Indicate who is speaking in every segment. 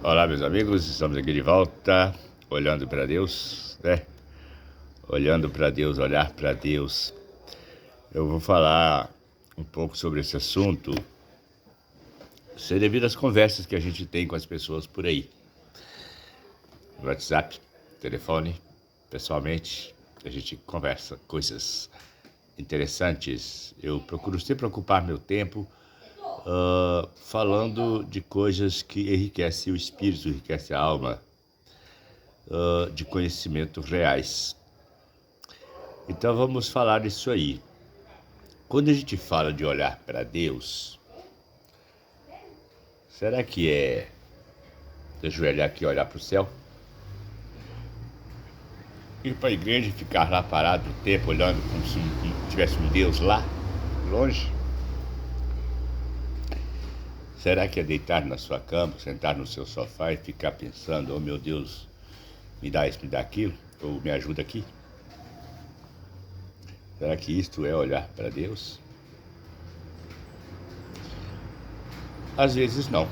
Speaker 1: Olá, meus amigos, estamos aqui de volta, olhando para Deus, né? Olhando para Deus, olhar para Deus. Eu vou falar um pouco sobre esse assunto, ser devido às conversas que a gente tem com as pessoas por aí. No WhatsApp, telefone, pessoalmente, a gente conversa coisas interessantes. Eu procuro sempre ocupar meu tempo falando de coisas que enriquecem o espírito, enriquecem a alma, de conhecimentos reais. Então vamos falar disso aí. Quando a gente fala de olhar para Deus, será que é ajoelhar aqui e olhar para o céu? Ir para a igreja e ficar lá parado o tempo olhando como se tivesse um Deus lá, longe? Será que é deitar na sua cama, sentar no seu sofá e ficar pensando, oh meu Deus, me dá isso, me dá aquilo, ou me ajuda aqui? Será que isto é olhar para Deus? Às vezes não.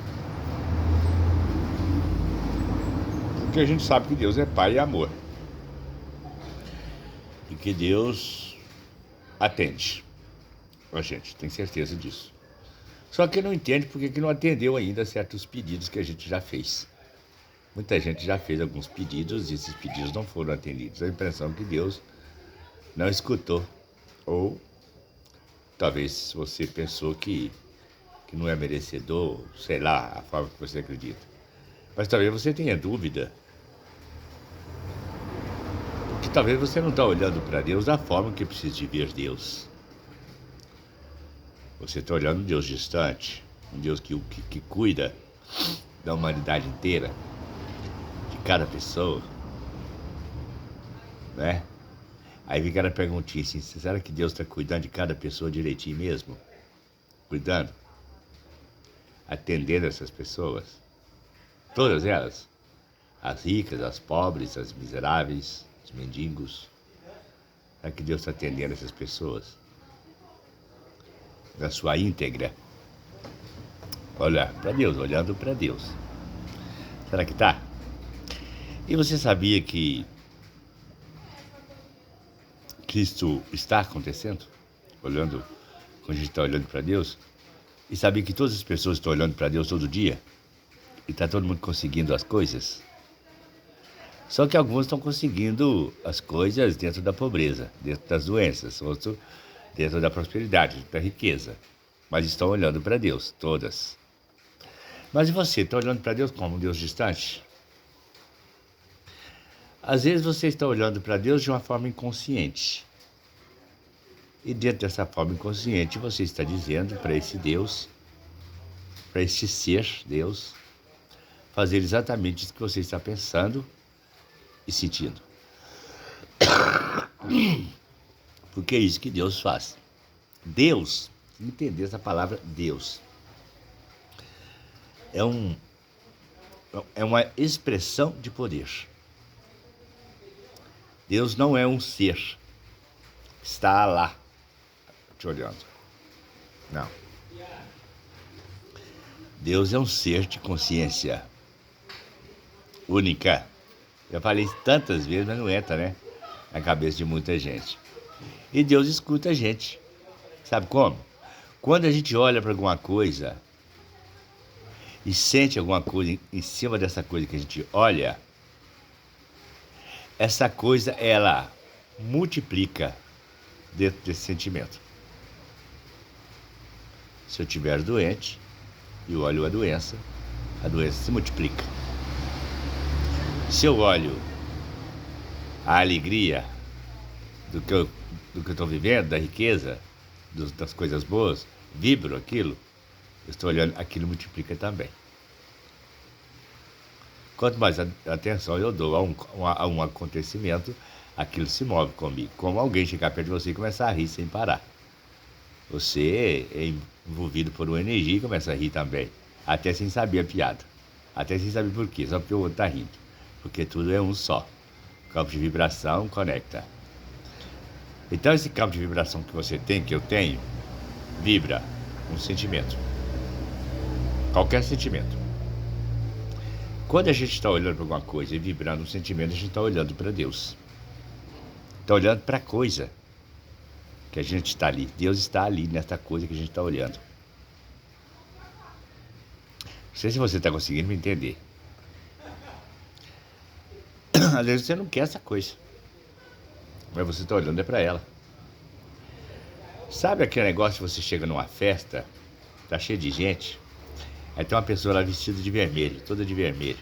Speaker 1: Porque a gente sabe que Deus é Pai e amor. E que Deus atende a gente, tem certeza disso. Só que não entende porque que não atendeu ainda certos pedidos que a gente já fez. Muita gente já fez alguns pedidos e esses pedidos não foram atendidos. A impressão que Deus não escutou. Ou talvez você pensou que não é merecedor, sei lá, a forma que você acredita. Mas talvez você tenha dúvida. Porque talvez você não está olhando para Deus da forma que precisa de ver Deus. Você está olhando um Deus distante, um Deus que cuida da humanidade inteira, de cada pessoa, né? Aí fica a perguntinha assim, será que Deus está cuidando de cada pessoa direitinho mesmo? Cuidando? Atendendo essas pessoas? Todas elas? As ricas, as pobres, as miseráveis, os mendigos? Será que Deus está atendendo essas pessoas? Na sua íntegra? Olhar para Deus, olhando para Deus. Será que tá? E você sabia que isto está acontecendo? Olhando, quando a gente está olhando para Deus? E sabia que todas as pessoas estão olhando para Deus todo dia? E está todo mundo conseguindo as coisas? Só que alguns estão conseguindo as coisas dentro da pobreza, dentro das doenças, outros dentro da prosperidade, da riqueza. Mas estão olhando para Deus, todas. Mas e você, está olhando para Deus como um Deus distante? Às vezes você está olhando para Deus de uma forma inconsciente. E dentro dessa forma inconsciente você está dizendo para esse Deus, para esse ser, Deus, fazer exatamente isso que você está pensando e sentindo. Porque é isso que Deus faz. Deus, entender essa palavra Deus, é uma expressão de poder. Deus não é um ser que está lá te olhando. Não. Deus é um ser de consciência única. Já falei isso tantas vezes, mas não entra, né? Na cabeça de muita gente. E Deus escuta a gente. Sabe como? Quando a gente olha para alguma coisa e sente alguma coisa em cima dessa coisa que a gente olha, essa coisa, ela multiplica dentro desse sentimento. Se eu estiver doente e eu olho a doença se multiplica. Se eu olho a alegria do que eu estou vivendo, da riqueza, das coisas boas, vibro aquilo, eu estou olhando, aquilo multiplica também. Quanto mais atenção eu dou a um acontecimento, aquilo se move comigo. Como alguém chegar perto de você e começar a rir sem parar. Você é envolvido por uma energia e começa a rir também. Até sem saber a piada. Até sem saber por quê, só porque o outro está rindo. Porque tudo é um só. Campo de vibração conecta. Então esse campo de vibração que você tem, que eu tenho, vibra um sentimento. Qualquer sentimento. Quando a gente está olhando para alguma coisa e vibrando um sentimento, a gente está olhando para Deus. Está olhando para a coisa que a gente está ali. Deus está ali nessa coisa que a gente está olhando. Não sei se você está conseguindo me entender. Às vezes você não quer essa coisa, mas você está olhando para ela. Sabe aquele negócio que você chega numa festa, tá cheio de gente, aí tem uma pessoa lá vestida de vermelho, toda de vermelho.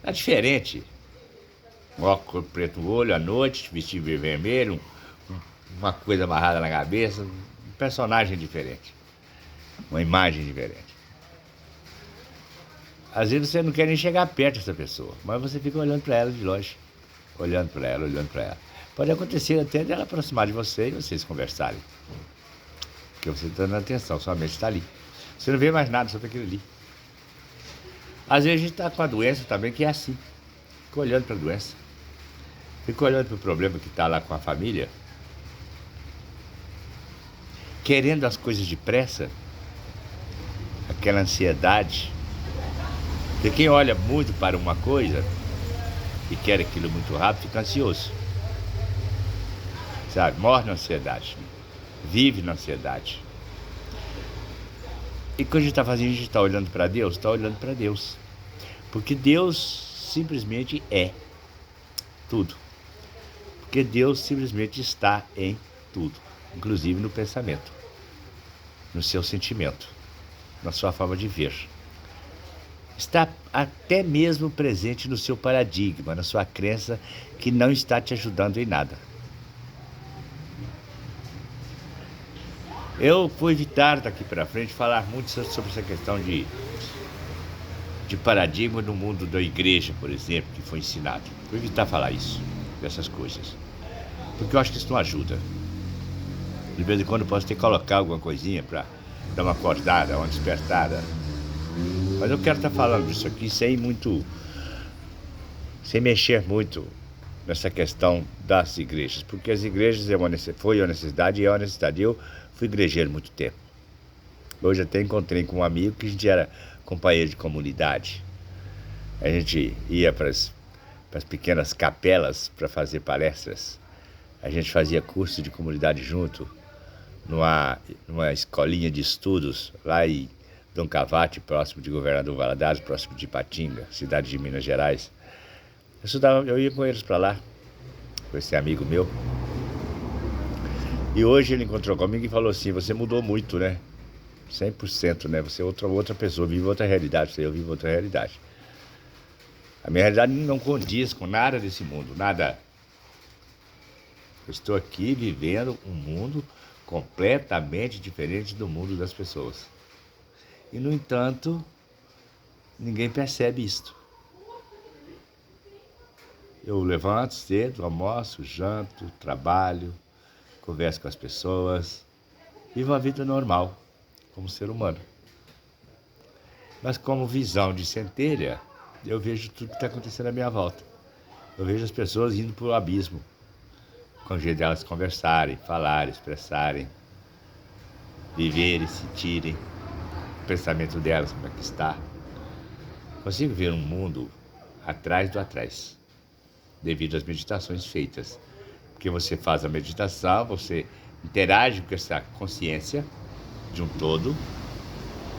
Speaker 1: Tá diferente. Um óculos preto no olho à noite, vestido de vermelho, uma coisa amarrada na cabeça, um personagem diferente, uma imagem diferente. Às vezes você não quer nem chegar perto dessa pessoa, mas você fica olhando para ela de longe, olhando para ela, olhando para ela. Pode acontecer até dela aproximar de você e vocês conversarem, porque você está dando atenção, sua mente está ali. Você não vê mais nada sobre aquilo ali. Às vezes a gente está com a doença também, que é assim, fica olhando para a doença, fica olhando para o problema que está lá com a família, querendo as coisas depressa, aquela ansiedade. Porque quem olha muito para uma coisa e quer aquilo muito rápido, fica ansioso. Sabe? Morre na ansiedade. Vive na ansiedade. E quando a gente está fazendo, a gente está olhando para Deus? Está olhando para Deus. Porque Deus simplesmente é tudo. Porque Deus simplesmente está em tudo. Inclusive no pensamento, no seu sentimento, na sua forma de ver. Está até mesmo presente no seu paradigma, na sua crença que não está te ajudando em nada. Eu vou evitar daqui para frente falar muito sobre essa questão de paradigma no mundo da igreja, por exemplo, que foi ensinado. Vou evitar falar isso, dessas coisas, porque eu acho que isso não ajuda. De vez em quando eu posso ter que colocar alguma coisinha para dar uma acordada, uma despertada. Mas eu quero estar falando disso aqui sem mexer muito nessa questão das igrejas, porque as igrejas foi uma necessidade e é uma necessidade. Eu fui igrejeiro muito tempo. Hoje até encontrei com um amigo que a gente era companheiro de comunidade. A gente ia para as pequenas capelas para fazer palestras. A gente fazia curso de comunidade junto, numa escolinha de estudos lá em Dom Cavate, próximo de Governador Valadares, próximo de Ipatinga, cidade de Minas Gerais. Eu ia com eles para lá, com esse amigo meu. E hoje ele encontrou comigo e falou assim: você mudou muito, né? 100%, né? Você é outra pessoa, vive outra realidade, eu vivo outra realidade. A minha realidade não condiz com nada desse mundo, nada. Eu estou aqui vivendo um mundo completamente diferente do mundo das pessoas. E, no entanto, ninguém percebe isto. Eu levanto cedo, almoço, janto, trabalho, converso com as pessoas, vivo a vida normal, como ser humano. Mas como visão de centelha, eu vejo tudo que está acontecendo à minha volta. Eu vejo as pessoas indo para o abismo, com o jeito de elas conversarem, falarem, expressarem, viverem, sentirem. O pensamento delas, como é que está. Consigo ver um mundo atrás do atrás, devido às meditações feitas. Porque você faz a meditação, você interage com essa consciência de um todo,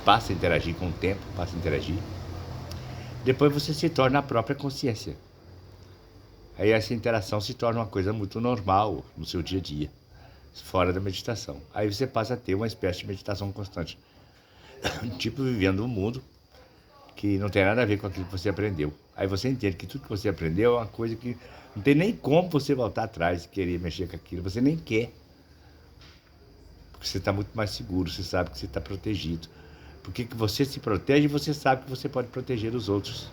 Speaker 1: passa a interagir com o tempo, passa a interagir. Depois você se torna a própria consciência. Aí essa interação se torna uma coisa muito normal no seu dia a dia, fora da meditação. Aí você passa a ter uma espécie de meditação constante. Tipo vivendo um mundo que não tem nada a ver com aquilo que você aprendeu. Aí você entende que tudo que você aprendeu é uma coisa que não tem nem como você voltar atrás e querer mexer com aquilo. Você nem quer. Porque você está muito mais seguro, você sabe que você está protegido. Porque que você se protege, você sabe que você pode proteger os outros.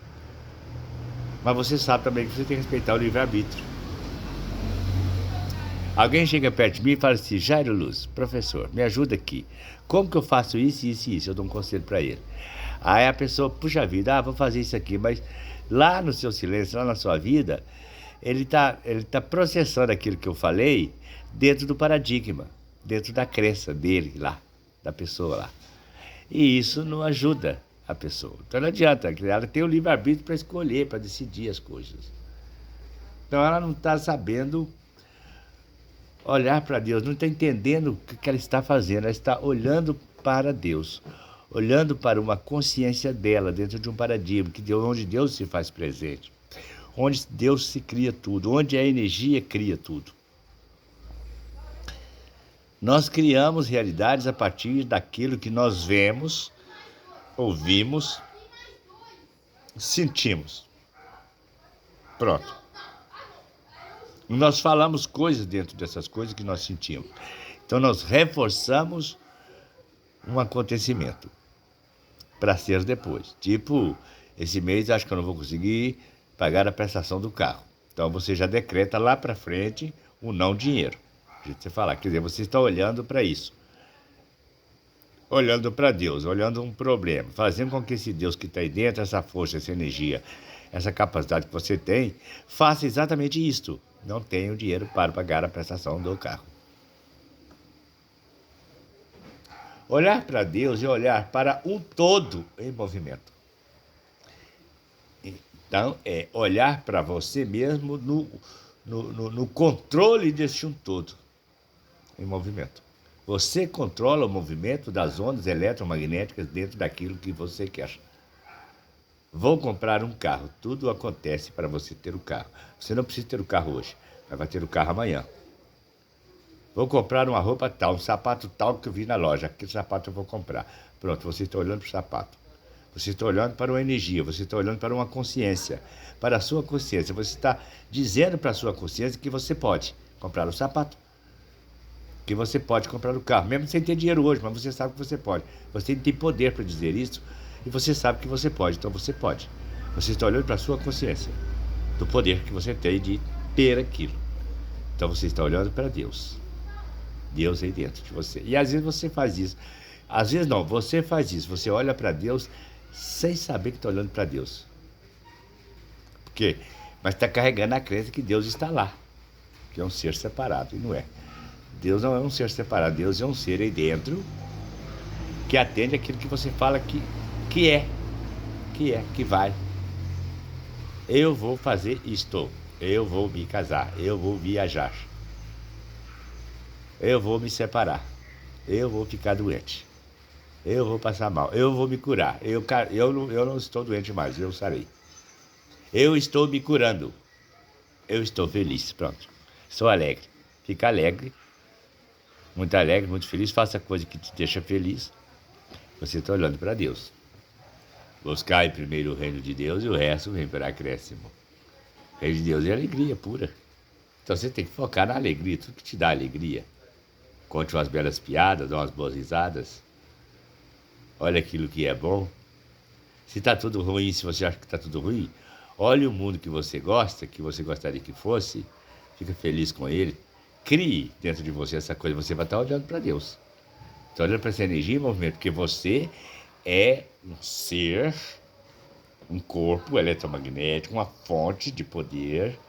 Speaker 1: Mas você sabe também que você tem que respeitar o livre-arbítrio. Alguém chega perto de mim e fala assim: Jairo Luz, professor, me ajuda aqui. Como que eu faço isso, isso e isso? Eu dou um conselho para ele. Aí a pessoa, puxa vida, vou fazer isso aqui. Mas lá no seu silêncio, lá na sua vida, ele tá processando aquilo que eu falei dentro do paradigma, dentro da crença dele lá, da pessoa lá. E isso não ajuda a pessoa. Então não adianta, ela tem o livre-arbítrio para escolher, para decidir as coisas. Então ela não está sabendo olhar para Deus, não está entendendo o que ela está fazendo, ela está olhando para Deus, olhando para uma consciência dela, dentro de um paradigma, onde Deus se faz presente, onde Deus se cria tudo, onde a energia cria tudo. Nós criamos realidades a partir daquilo que nós vemos, ouvimos, sentimos. Pronto. Nós falamos coisas dentro dessas coisas que nós sentimos. Então nós reforçamos um acontecimento para ser depois. Tipo, esse mês acho que eu não vou conseguir pagar a prestação do carro. Então você já decreta lá para frente o não dinheiro. A gente falar, quer dizer, você está olhando para isso. Olhando para Deus, olhando um problema, fazendo com que esse Deus que está aí dentro, essa força, essa energia, essa capacidade que você tem, faça exatamente isto. Não tenho dinheiro para pagar a prestação do carro. Olhar para Deus e olhar para um todo em movimento. Então, é olhar para você mesmo no controle deste um todo em movimento. Você controla o movimento das ondas eletromagnéticas dentro daquilo que você quer. Vou comprar um carro. Tudo acontece para você ter o carro. Você não precisa ter o carro hoje, mas vai ter o carro amanhã. Vou comprar uma roupa tal, um sapato tal que eu vi na loja. Aquele sapato eu vou comprar. Pronto, você está olhando para o sapato. Você está olhando para uma energia, você está olhando para uma consciência, para a sua consciência. Você está dizendo para a sua consciência que você pode comprar o sapato, que você pode comprar o carro, mesmo sem ter dinheiro hoje, mas você sabe que você pode. Você tem poder para dizer isso e você sabe que você pode, então você pode. Você está olhando para a sua consciência, do poder que você tem de ter aquilo. Então você está olhando para Deus. Deus aí dentro de você. E às vezes você faz isso. Às vezes não, você faz isso. Você olha para Deus sem saber que está olhando para Deus. Por quê? Mas está carregando a crença que Deus está lá, que é um ser separado, e não é. Deus não é um ser separado, Deus é um ser aí dentro que atende aquilo que você fala que vai. Eu vou fazer isto, eu vou me casar, eu vou viajar, eu vou me separar, eu vou ficar doente, eu vou passar mal, eu vou me curar, eu não estou doente mais, eu sarei. Eu estou me curando, eu estou feliz, pronto, estou alegre. Fica alegre, muito feliz, faça coisa que te deixa feliz. Você está olhando para Deus. Buscar em primeiro o reino de Deus e o resto vem por acréscimo. O reino de Deus é alegria pura. Então você tem que focar na alegria, tudo que te dá alegria. Conte umas belas piadas, dá umas boas risadas. Olha aquilo que é bom. Se está tudo ruim, se você acha que está tudo ruim, olhe o mundo que você gosta, que você gostaria que fosse, fica feliz com ele. Crie dentro de você essa coisa, você vai estar olhando para Deus. Está olhando para essa energia em movimento, porque você é um ser, um corpo eletromagnético, uma fonte de poder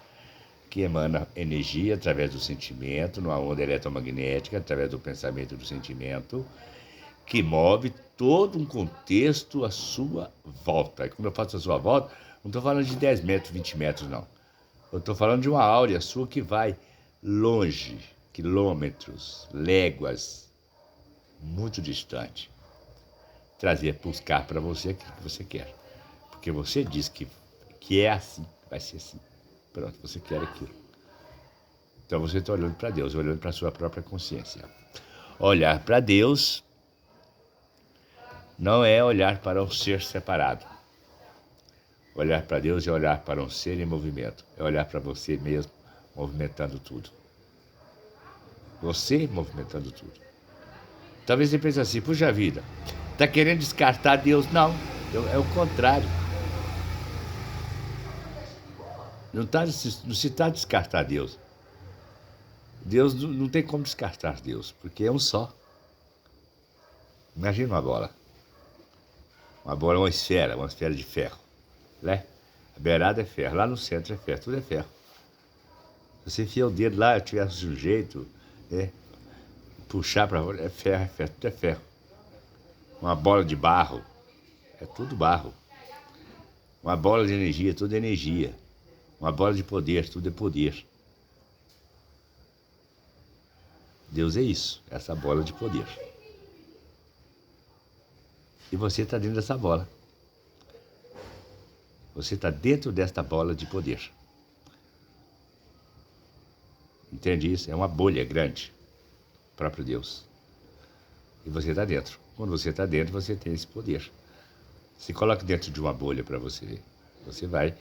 Speaker 1: que emana energia através do sentimento, numa onda eletromagnética, através do pensamento e do sentimento, que move todo um contexto à sua volta. E quando eu faço a sua volta, não estou falando de 10 metros, 20 metros, não. Eu estou falando de uma áurea sua que vai longe, quilômetros, léguas, muito distante. Trazer, buscar para você aquilo que você quer. Porque você diz que é assim, vai ser assim. Pronto, você quer aquilo. Então você está olhando para Deus, olhando para a sua própria consciência. Olhar para Deus não é olhar para um ser separado. Olhar para Deus é olhar para um ser em movimento. É olhar para você mesmo, movimentando tudo. Você movimentando tudo. Talvez você pense assim, puxa vida, está querendo descartar Deus? Não, é o contrário. Não se está a descartar Deus. Deus não tem como descartar Deus, porque é um só. Imagina uma bola. Uma bola é uma esfera de ferro. Né? A beirada é ferro, lá no centro é ferro, tudo é ferro. Se você enfia o dedo lá, eu tivesse um jeito, puxar para fora, é ferro, tudo é ferro. Uma bola de barro É tudo barro. Uma bola de energia, tudo é energia. Uma bola de poder, tudo é poder. Deus é isso, essa bola de poder. E você está dentro dessa bola. Você está dentro desta bola de poder. Entende isso? É uma bolha grande. O próprio Deus. E você está dentro. Quando você está dentro, você tem esse poder. Se coloca dentro de uma bolha para você ver. Você vai,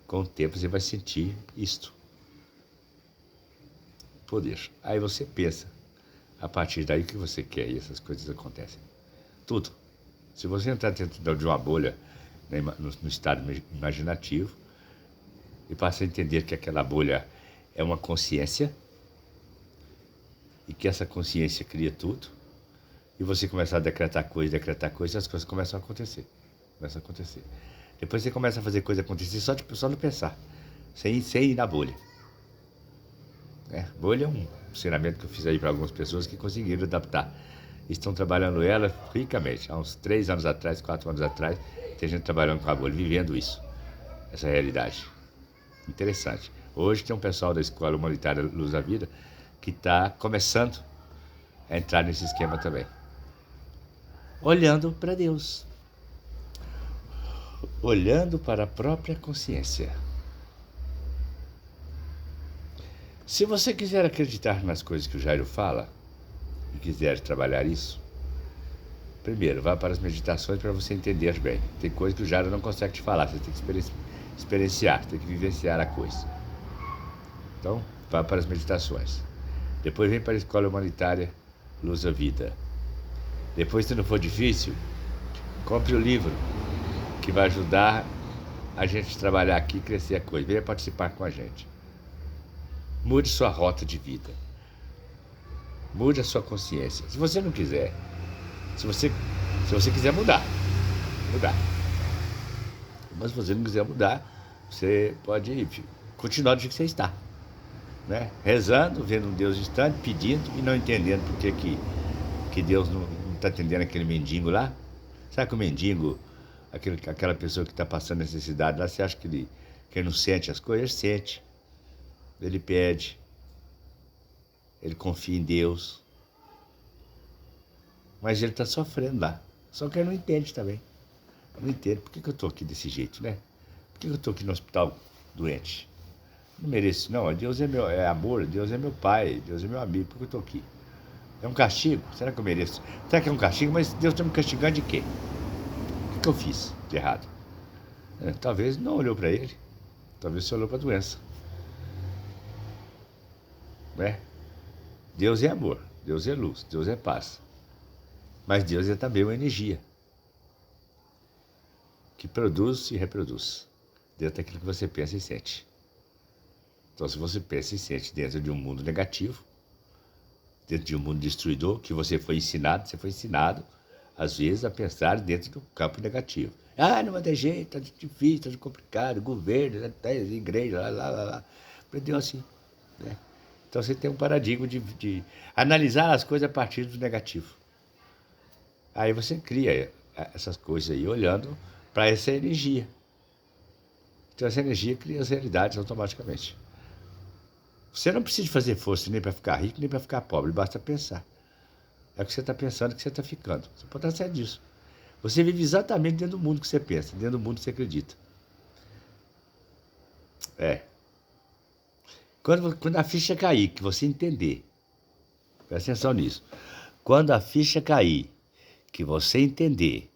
Speaker 1: com o tempo, você vai sentir isto. Poder. Aí você pensa. A partir daí o que você quer e essas coisas acontecem. Tudo. Se você entrar dentro de uma bolha, né, no estado imaginativo, e passa a entender que aquela bolha é uma consciência, e que essa consciência cria tudo, e você começar a decretar coisas, e as coisas começam a acontecer. Começam a acontecer. Depois você começa a fazer coisa acontecer só de pensar, sem ir na bolha. Bolha é um ensinamento que eu fiz aí para algumas pessoas que conseguiram adaptar. Estão trabalhando ela ricamente. Há uns 3 anos atrás, 4 anos atrás, tem gente trabalhando com a bolha, vivendo isso, essa realidade. Interessante. Hoje tem um pessoal da Escola Humanitária Luz da Vida que está começando a entrar nesse esquema também. Olhando para Deus. Olhando para a própria consciência. Se você quiser acreditar nas coisas que o Jairo fala, e quiser trabalhar isso, primeiro, vá para as meditações para você entender bem. Tem coisa que o Jairo não consegue te falar, você tem que experienciar, tem que vivenciar a coisa. Então, vá para as meditações. Depois vem para a Escola Humanitária Luz da Vida. Depois, se não for difícil, compre o livro, que vai ajudar a gente a trabalhar aqui e crescer a coisa. Venha participar com a gente. Mude sua rota de vida. Mude a sua consciência. Se você não quiser, se você quiser mudar. Mas se você não quiser mudar, você pode continuar do jeito que você está. Né? Rezando, vendo um Deus distante, pedindo e não entendendo por que Deus não está atendendo aquele mendigo lá. Sabe que o mendigo, aquela pessoa que está passando necessidade lá, você acha que ele não sente as coisas? Ele sente. Ele pede. Ele confia em Deus. Mas ele está sofrendo lá. Só que ele não entende também. Não entende. Por que eu estou aqui desse jeito, né? Por que eu estou aqui no hospital doente? Não mereço, não. Deus é amor, Deus é meu pai, Deus é meu amigo. Por que eu estou aqui? É um castigo? Será que eu mereço? Será que é um castigo? Mas Deus está me castigando de quê? O que eu fiz de errado? Talvez não olhou para ele. Talvez você olhou para a doença. Né? Deus é amor, Deus é luz, Deus é paz. Mas Deus é também uma energia que produz e reproduz dentro daquilo que você pensa e sente. Então, se você pensa e sente dentro de um mundo negativo, dentro de um mundo destruidor, que você foi ensinado, às vezes, a pensar dentro do campo negativo. Não vai ter jeito, está difícil, está complicado, governo, igreja, lá. Aprendeu assim, né? Então você tem um paradigma de analisar as coisas a partir do negativo. Aí você cria essas coisas aí olhando para essa energia. Então essa energia cria as realidades automaticamente. Você não precisa fazer força nem para ficar rico, nem para ficar pobre, basta pensar. É o que você está pensando que você está ficando. Você pode estar certo disso. Você vive exatamente dentro do mundo que você pensa, dentro do mundo que você acredita. Quando a ficha cair, que você entender, presta atenção nisso. Quando a ficha cair, que você entender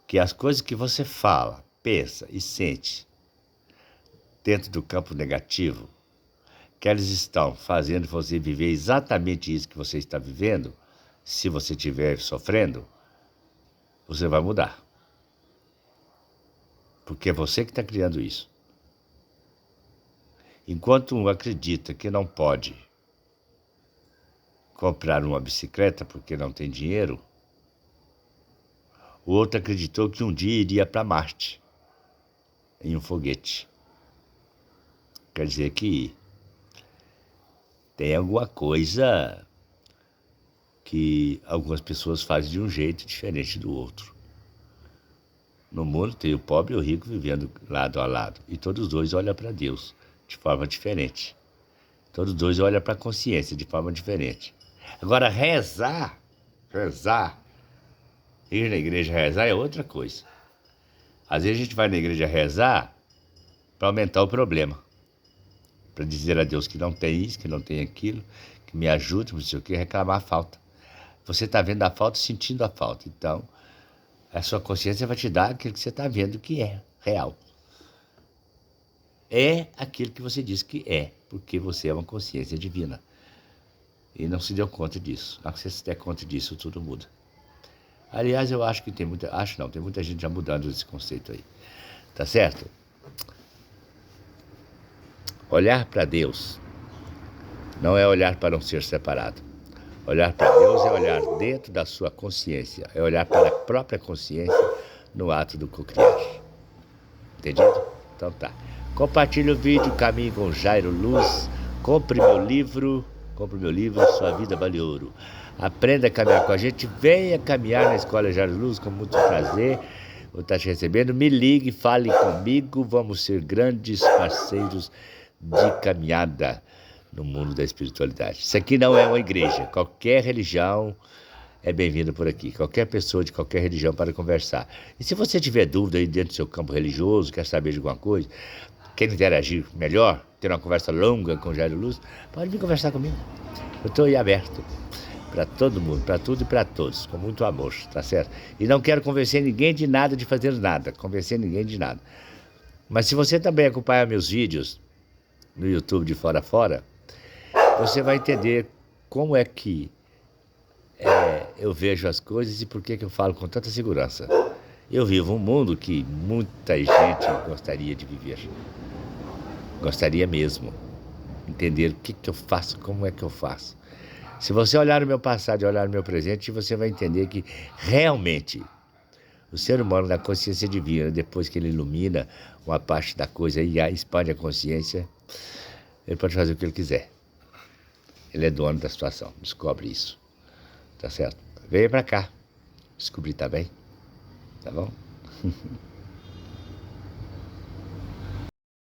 Speaker 1: que as coisas que você fala, pensa e sente dentro do campo negativo, que elas estão fazendo você viver exatamente isso que você está vivendo, se você estiver sofrendo, você vai mudar. Porque é você que está criando isso. Enquanto um acredita que não pode comprar uma bicicleta porque não tem dinheiro, o outro acreditou que um dia iria para Marte, em um foguete. Quer dizer que tem alguma coisa que algumas pessoas fazem de um jeito diferente do outro. No mundo tem o pobre e o rico vivendo lado a lado. E todos dois olham para Deus de forma diferente. Todos dois olham para a consciência de forma diferente. Agora, rezar, ir na igreja rezar é outra coisa. Às vezes a gente vai na igreja rezar para aumentar o problema. Para dizer a Deus que não tem isso, que não tem aquilo, que me ajude, não sei o que, reclamar a falta. Você está vendo a falta, sentindo a falta. Então, a sua consciência vai te dar aquilo que você está vendo que é real. É aquilo que você diz que é, porque você é uma consciência divina. E não se deu conta disso. Na hora que você se der conta disso, tudo muda. Aliás, eu acho que tem muita... Acho não, tem muita gente já mudando esse conceito aí. Tá certo? Olhar para Deus não é olhar para um ser separado. Olhar para Deus é olhar dentro da sua consciência. É olhar para a própria consciência no ato do cocriar. Entendido? Então tá. Compartilhe o vídeo Caminho com Jairo Luz. Compre meu livro, Sua Vida Vale Ouro. Aprenda a caminhar com a gente. Venha caminhar na Escola Jairo Luz com muito prazer. Vou estar te recebendo. Me ligue, fale comigo. Vamos ser grandes parceiros de caminhada no mundo da espiritualidade. Isso aqui não é uma igreja. Qualquer religião é bem-vindo por aqui. Qualquer pessoa de qualquer religião para conversar. E se você tiver dúvida aí dentro do seu campo religioso, quer saber de alguma coisa, quer interagir melhor, ter uma conversa longa com o Jairo Luz, pode vir conversar comigo. Eu estou aí aberto para todo mundo, para tudo e para todos, com muito amor, tá certo? E não quero convencer ninguém de nada, de fazer nada, convencer ninguém de nada. Mas se você também acompanhar meus vídeos no YouTube de Fora a Fora, você vai entender como é que eu vejo as coisas e por que eu falo com tanta segurança. Eu vivo um mundo que muita gente gostaria de viver. Gostaria mesmo. Entender o que eu faço, como é que eu faço. Se você olhar o meu passado e olhar o meu presente, você vai entender que realmente o ser humano na consciência divina, depois que ele ilumina uma parte da coisa e expande a consciência, ele pode fazer o que ele quiser. Ele é dono da situação, descobre isso. Tá certo? Venha pra cá, descobrir também, tá bom?